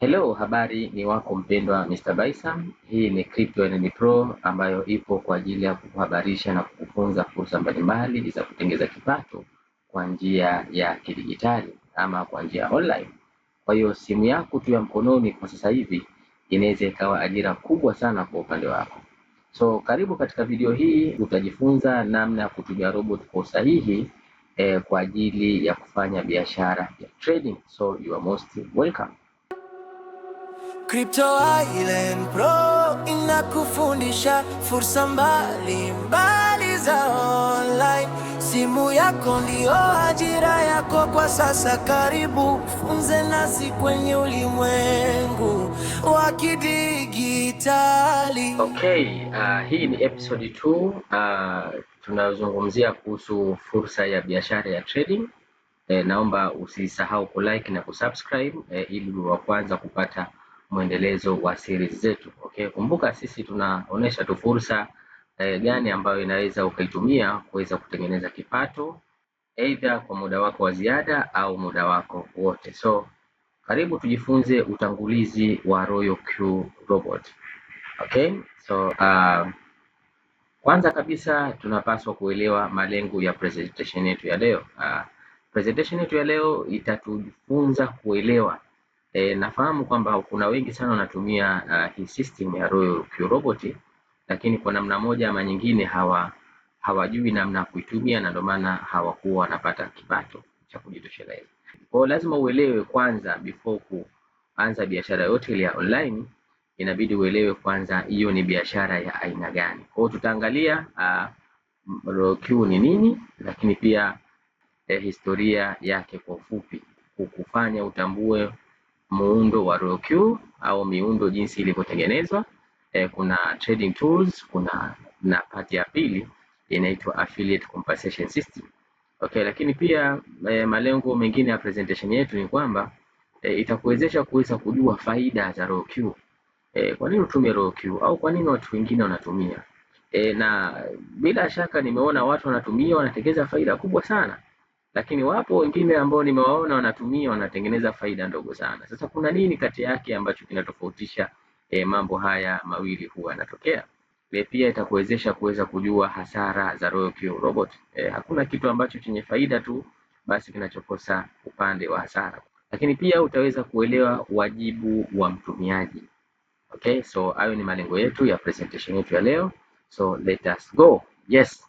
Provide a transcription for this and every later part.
Hello, habari ni wako mpendwa Mr. Baisam. Hii ni Crypto NN Pro ambayo ipo kwa ajili ya kukuhabarisha na kukufunza fursa mbalimbali za kutengeneza kipato kwa njia ya kidijitali ama kwa njia online. Kwa hiyo simu yako tu ya mkononi kwa sasa hivi inaweza ikawa ajira kubwa sana kwa upande wako. So karibu katika video hii, utajifunza namna ya kutumia robot kwa usahihi kwa ajili ya kufanya biashara ya trading. So you are most welcome. Crypto Island Pro inakufundisha fursa mbalimbali za online. Simu yako ndio ajira yako kwa sasa. Karibu funze nasi kwenye ulimwengu wa kidigitali. Okay, hii ni episode 2. Tunazungumzia kuhusu fursa ya biashara ya trading. Naomba usisahau kulike na kusubscribe ili wa kwanza kupata mwendelezo wa series zetu. Okay, kumbuka sisi tunaonesha tu fursa gani ambayo inaweza ukaitumia kuweza kutengeneza kipato either kwa muda wako wa ziada au muda wako wote. So karibu tujifunze utangulizi wa Royal Q Robot. Okay, so kwanza kabisa tunapaswa kuelewa malengo ya presentation yetu ya leo. Presentation yetu ya leo itatufunza kuelewa nafahamu kwamba kuna wengi sana wanatumia hii system ya Royal Q Robot, lakini kwa namna moja ama nyingine hawajui namna ya kuitumia, na ndio maana hawakuwa wanapata kipato cha kujitosheleza. Kwa hiyo lazima uelewe kwanza, before kuanza biashara yote ile ya online, inabidi uelewe kwanza hiyo ni biashara ya aina gani. Kwa hiyo tutaangalia Royal Q ni nini, lakini pia historia yake kwa ufupi, kukufanya utambue muundo wa Royal Q au miundo jinsi ilivyotengenezwa. Kuna trading tools, na part ya pili inaitwa affiliate compensation system. Okay, lakini pia malengo mengine ya presentation yetu ni kwamba itakuwezesha kuweza kujua faida za Royal Q. Kwa nini utumie Royal Q au kwa nini watu wengine wanatumia. Na bila shaka nimeona watu wanatumia wanatengeneza faida kubwa sana, lakini wapo wengine ambao nimewaona wanatumia wanatengeneza faida ndogo sana. Sasa kuna nini kati yake ambacho kinatofautisha mambo haya mawili huwa yanatokea? Pia itakuwezesha kuweza kujua hasara za Royal Q Robot. Hakuna kitu ambacho chenye faida tu basi kinachokosa upande wa hasara. Lakini pia utaweza kuelewa wajibu wa mtumiaji. Okay, so hayo ni malengo yetu ya presentation yetu ya leo. So let us go. Yes.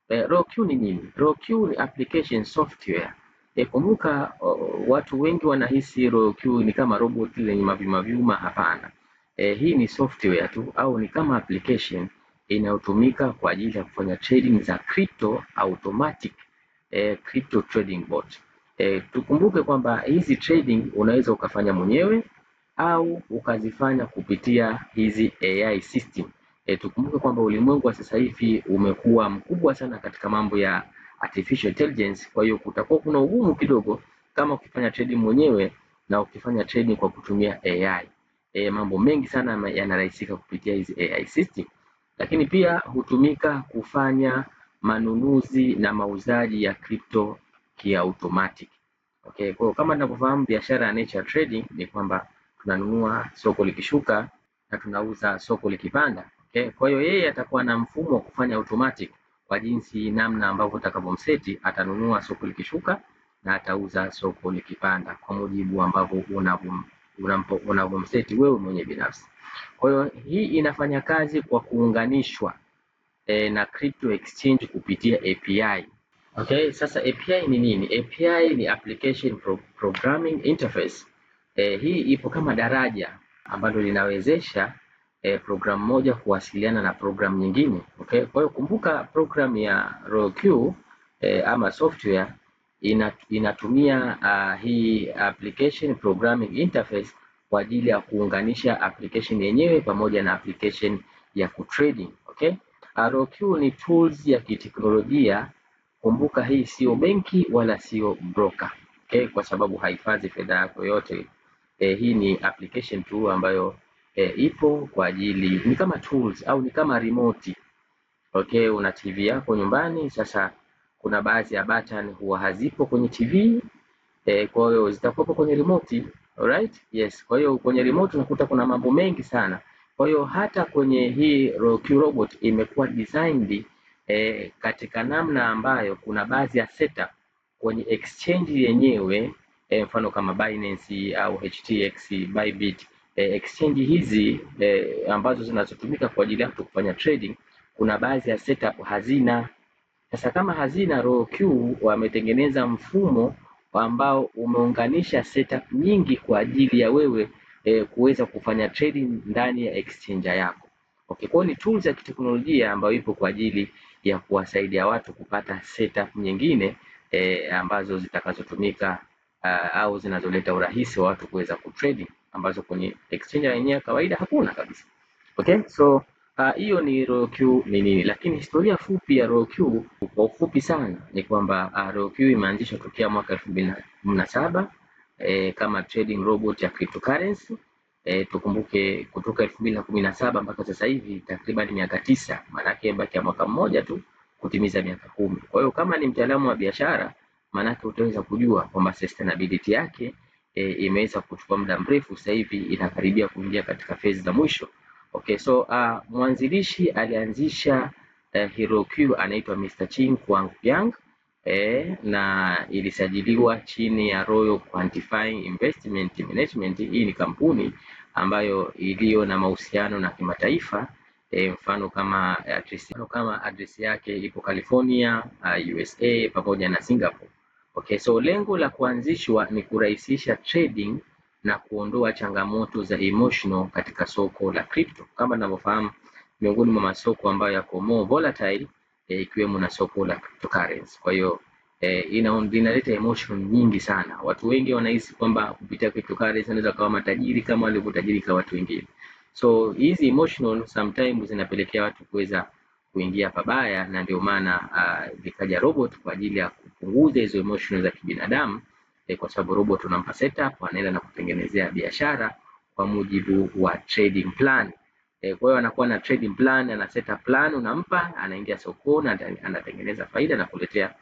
Royal Q ni nini? Royal Q ni application software. Kumbuka watu wengi wanahisi Royal Q ni kama robot lenye mavyuma. Hapana. Hii ni software tu au ni kama application inayotumika kwa ajili ya kufanya trading za crypto automatic, crypto trading bot. Tukumbuke kwamba hizi trading unaweza ukafanya mwenyewe au ukazifanya kupitia hizi AI system. Tukumbuke kwamba ulimwengu wa sasa hivi umekuwa mkubwa sana katika mambo ya artificial intelligence. Kwa hiyo kutakuwa kuna ugumu kidogo kama ukifanya trading mwenyewe na ukifanya trading kwa kutumia AI. Mambo mengi sana yanarahisika kupitia hizi AI system, lakini pia hutumika kufanya manunuzi na mauzaji ya crypto kiautomatic. Okay, kwa kama tunavyofahamu biashara ya nature trading ni kwamba tunanunua soko likishuka na tunauza soko likipanda. Okay, kwa hiyo yeye atakuwa na mfumo wa kufanya automatic kwa jinsi namna ambavyo utakavyomseti, atanunua soko likishuka na atauza soko likipanda kwa mujibu ambavyo unavyomseti wewe mwenye binafsi. Kwa hiyo hii inafanya kazi kwa kuunganishwa na crypto exchange kupitia API. Okay, sasa API ni nini? API ni application programming interface. Hii ipo kama daraja ambalo linawezesha program moja kuwasiliana na program nyingine. Okay, kwa hiyo kumbuka program ya Royal Q ama software inatumia hii application programming interface kwa ajili ya kuunganisha application yenyewe pamoja na application ya kutrading. Okay, Royal Q ni tools ya kiteknolojia. Kumbuka hii sio benki wala sio broker. Okay, kwa sababu haihifadhi fedha yako yote. Hii ni application tu ambayo ipo kwa ajili, ni kama tools au ni kama remote. Okay, una TV yako nyumbani. Sasa kuna baadhi ya button huwa hazipo kwenye TV, kwa hiyo zitakuwa kwenye remote. Alright? Yes. Kwa hiyo kwenye remote unakuta kuna mambo mengi sana. Kwa hiyo hata kwenye hii RoQ robot imekuwa designed katika namna ambayo kuna baadhi ya setup kwenye exchange yenyewe, mfano kama Binance au HTX, Bybit, exchange hizi ambazo zinazotumika kwa ajili ya kufanya trading, kuna baadhi ya setup hazina. Sasa kama hazina, RoQ wametengeneza mfumo ambao umeunganisha setup nyingi kwa ajili ya wewe kuweza kufanya trading ndani ya exchange yako. Okay, kwa ni tools ya kiteknolojia ambayo ipo kwa ajili ya kuwasaidia watu kupata setup nyingine ambazo zitakazotumika au zinazoleta urahisi wa watu kuweza kutrade ambazo kwenye exchange yenyewe kawaida hakuna kabisa. Okay, so hiyo ni RoQ ni nini, lakini historia fupi ya RoQ kwa ufupi sana ni kwamba RoQ imeanzishwa tokea mwaka 2017 kama trading robot ya cryptocurrency. Tukumbuke kutoka 2017 mpaka sasa hivi takriban miaka 9, maana yake baki ya mwaka mmoja tu kutimiza miaka 10. Kwa hiyo kama ni mtaalamu wa biashara, maana yake utaweza kujua kwamba sustainability yake imeweza kuchukua muda mrefu, sasa hivi inakaribia kuingia katika phase za mwisho. Okay, so mwanzilishi alianzisha RoQ anaitwa Mr. Ching Kuang Yang na ilisajiliwa chini ya Royal Quantifying Investment Management. Hii ni kampuni ambayo iliyo na mahusiano na kimataifa, mfano kama address yake ipo California, USA pamoja na Singapore. Okay, so lengo la kuanzishwa ni kurahisisha trading na kuondoa changamoto za emotional katika soko la crypto. Kama ninavyofahamu, miongoni mwa masoko ambayo yako more volatile ikiwemo na soko la cryptocurrency. Kwa hiyo inaleta emotion nyingi sana. Watu wengi wanahisi kwamba kupitia cryptocurrency wanaweza kuwa matajiri kama walivyotajirika watu wengine. So hizi emotional sometimes zinapelekea watu kuweza kuingia pabaya, na ndio maana vikaja robot kwa ajili ya kupunguza hizo emotions za kibinadamu, kwa sababu robot unampa setup, anaenda na kutengenezea biashara kwa mujibu wa trading plan. Kwa hiyo anakuwa na trading plan, ana setup plan unampa, anaingia sokoni, anatengeneza faida na kuletea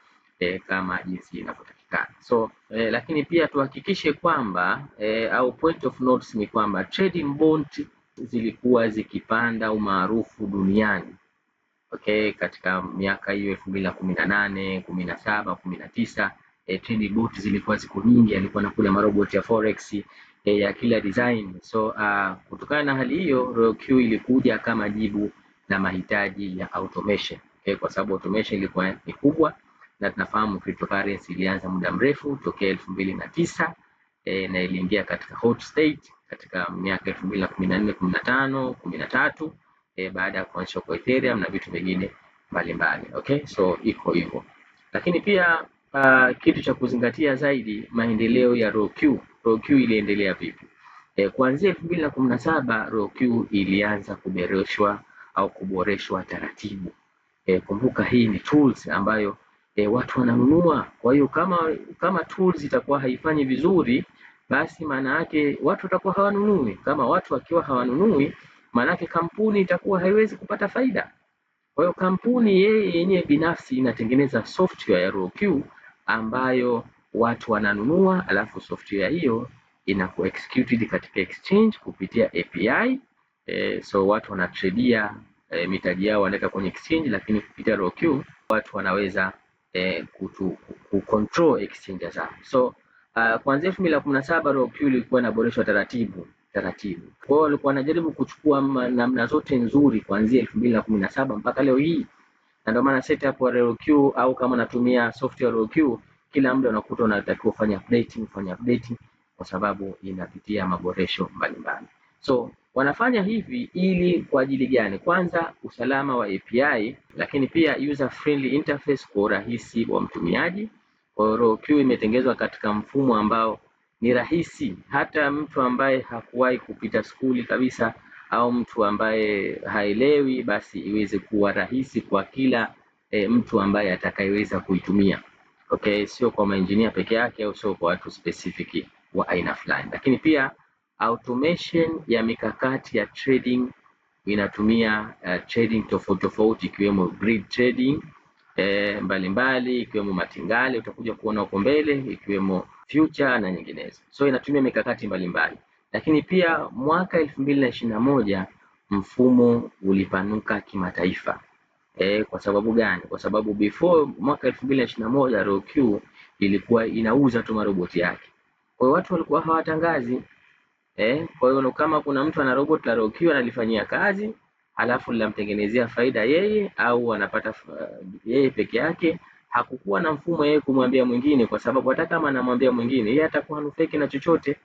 kama jinsi inavyotakikana. So lakini pia tuhakikishe kwamba au point of notes ni kwamba trading bond zilikuwa zikipanda umaarufu duniani. Okay, katika miaka hiyo 2018, 17, 19 trading bot zilikuwa ziko nyingi, alikuwa na kule marobot ya forex ya kila design. So kutokana na hali hiyo, RoQ ilikuja kama jibu la mahitaji ya automation. Okay, kwa sababu automation ilikuwa ni kubwa, na tunafahamu cryptocurrency ilianza muda mrefu tokea 2009 na iliingia katika hot state katika miaka 2014, 15, 13 baada ya kuanzishwa kwa Ethereum na vitu vingine mbalimbali. Okay, so iko hivyo. Lakini pia kitu cha kuzingatia zaidi, maendeleo ya RoQ. RoQ iliendelea vipi? Kuanzia 2017 RoQ ilianza kuboreshwa taratibu. Kumbuka hii ni tools ambayo watu wananunua. Kwa hiyo kama tools itakuwa haifanyi vizuri, basi maana yake watu watakuwa hawanunui. Kama watu wakiwa hawanunui, maana yake kampuni itakuwa haiwezi kupata faida. Kwa hiyo kampuni yenyewe binafsi inatengeneza software ya RoQ ambayo watu wananunua, alafu software hiyo inakuwa executed katika exchange kupitia API. So watu wanatradia mitaji yao wanaweka kwenye exchange, lakini kupitia RoQ watu wanaweza kucontrol exchange zao. So kuanzia 2017 RoQ ilikuwa inaboreshwa taratibu. Kwa hiyo walikuwa wanajaribu kuchukua namna zote nzuri kuanzia 2017 mpaka leo hii, na ndio maana setup ya RoQ au kama natumia software RoQ, kila muda unakuta unatakiwa kufanya updating kwa sababu inapitia maboresho mbalimbali. So wanafanya hivi ili kwa ajili gani? Kwanza usalama wa API, lakini pia user friendly interface kwa urahisi wa mtumiaji. Kwa hiyo RoQ imetengenezwa katika mfumo ambao ni rahisi, hata mtu ambaye hakuwahi kupita skuli kabisa au mtu ambaye haelewi, basi iweze kuwa rahisi kwa kila mtu ambaye atakayeweza kuitumia. Okay, sio kwa maengineer peke yake au sio kwa watu specific wa aina fulani. Lakini pia automation ya mikakati ya trading inatumia trading tofauti ikiwemo grid trading mbalimbali, ikiwemo matingale utakuja kuona huko mbele, ikiwemo future na nyinginezo. So inatumia mikakati mbalimbali, lakini pia mwaka 2021 mfumo ulipanuka kimataifa. Kwa sababu gani? Kwa sababu before mwaka 2021 RoQ ilikuwa inauza tu maroboti yake, kwa hiyo watu walikuwa hawatangazi. Kwa hiyo kama kuna mtu ana robot la RoQ analifanyia kazi halafu linamtengenezea faida yeye au anapata yeye peke yake, hakukuwa na mfumo yeye kumwambia mwingine, kwa sababu hata kama anamwambia mwingine yeye atakuwa hanufaiki na chochote.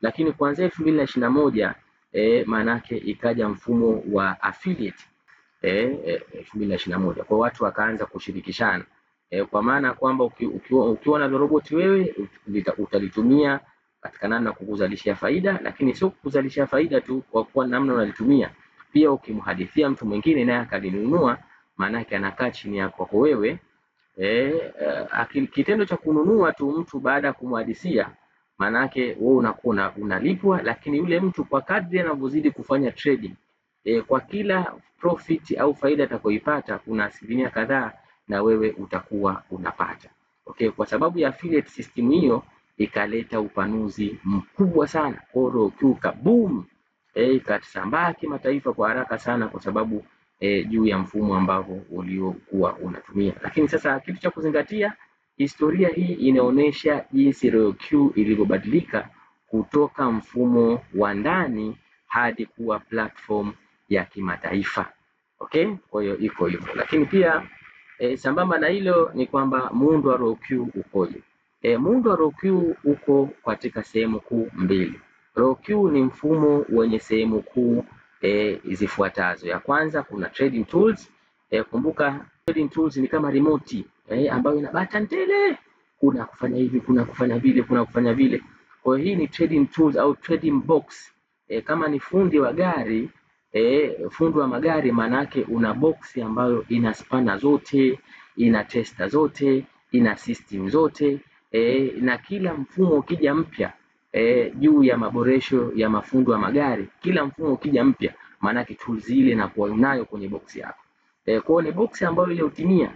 Lakini kuanzia 2021 maanake ikaja mfumo wa affiliate 2021, kwa watu wakaanza kushirikishana, kwa maana kwamba ukiwa na robot wewe utalitumia katika namna kukuzalishia faida, lakini sio kukuzalishia faida tu kwa kuwa namna unalitumia, pia ukimhadithia mtu mwingine naye akalinunua, maana yake anakaa chini yako wewe. Kitendo cha kununua tu mtu baada ya kumhadithia, maana yake wewe unakuwa unalipwa, lakini yule mtu kwa kadri anavyozidi kufanya trading, kwa kila profit au faida atakayoipata kuna asilimia kadhaa na wewe utakuwa unapata. Okay, kwa sababu ya affiliate system hiyo ikaleta upanuzi mkubwa sana. RoQ kaboom, ikasambaa kimataifa kwa haraka sana, kwa sababu juu ya mfumo ambao uliokuwa unatumia. Lakini sasa kitu cha kuzingatia, historia hii inaonyesha jinsi RoQ ilivyobadilika kutoka mfumo wa ndani hadi kuwa platform ya kimataifa. Okay, kwa hiyo iko hivyo. Lakini pia sambamba na hilo ni kwamba muundo wa RoQ ukoje? Muundo wa RoQ uko katika sehemu kuu mbili. RoQ ni mfumo wenye sehemu kuu zifuatazo. Ya kwanza kuna trading tools. Kumbuka trading tools ni kama remote ambayo ina button tele, kuna kufanya hivi, kuna kufanya vile, kuna kufanya vile. Kwa hiyo hii ni trading tools au trading box. Kama ni fundi wa gari, fundi wa magari, manake una box ambayo ina spana zote, ina tester zote, ina system zote, na kila mfumo ukija mpya juu ya maboresho ya mafundi wa magari, kila mfumo ukija mpya manake tools ile inakuwa unayo kwenye box yako. Kwa hiyo ni box ambayo ile utimia,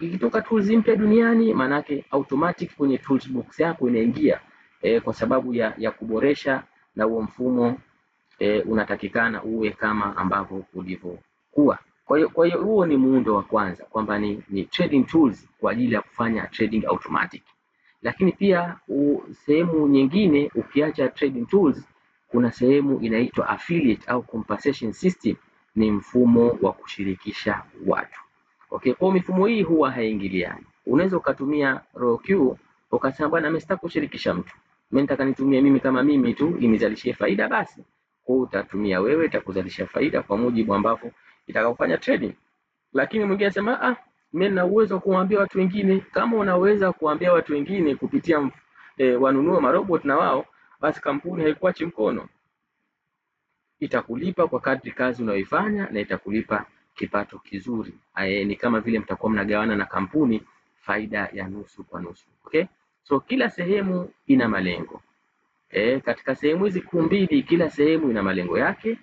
ikitoka tools mpya duniani manake automatic kwenye tools box yako inaingia, kwa sababu ya kuboresha, na huo mfumo unatakikana uwe kama ambavyo ulivyokuwa. Kwa hiyo huo ni muundo wa kwanza, kwamba ni trading tools kwa ajili ya kufanya trading automatic. Lakini pia sehemu nyingine ukiacha trading tools, kuna sehemu inaitwa affiliate au compensation system, ni mfumo wa kushirikisha watu. Okay, kwa mifumo hii huwa haingiliani. Unaweza ukatumia RoQ ukasema bwana, mimi sitaki kushirikisha mtu, mimi nataka nitumie mimi kama mimi tu inizalishie faida, basi kwa utatumia wewe, itakuzalisha faida kwa mujibu ambavyo itakufanya trading. Lakini mwingine anasema mimi nina uwezo wa kuambia watu wengine. Kama unaweza kuambia watu wengine kupitia wanunue marobot na wao, basi kampuni haikuachi mkono, itakulipa kwa kadri kazi unayoifanya na itakulipa kipato kizuri. Ni kama vile mtakuwa mnagawana na kampuni faida ya nusu kwa nusu. Okay, so kila sehemu ina malengo. Katika sehemu hizi kuu mbili, kila sehemu ina malengo yake,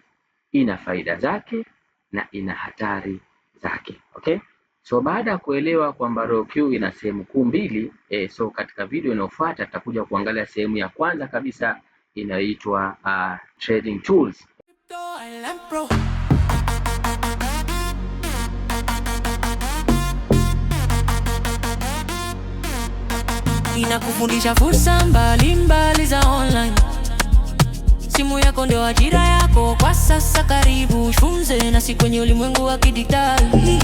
ina faida zake na ina hatari zake. Okay, so baada ya kuelewa kwamba RoQ ina sehemu kuu mbili, so katika video inayofuata tutakuja kuangalia sehemu ya kwanza kabisa inaitwa trading tools. Inakufundisha fursa mbalimbali za online. Simu yako ndio ajira yako kwa sasa, karibu funze nasi kwenye ulimwengu wa kidijitali.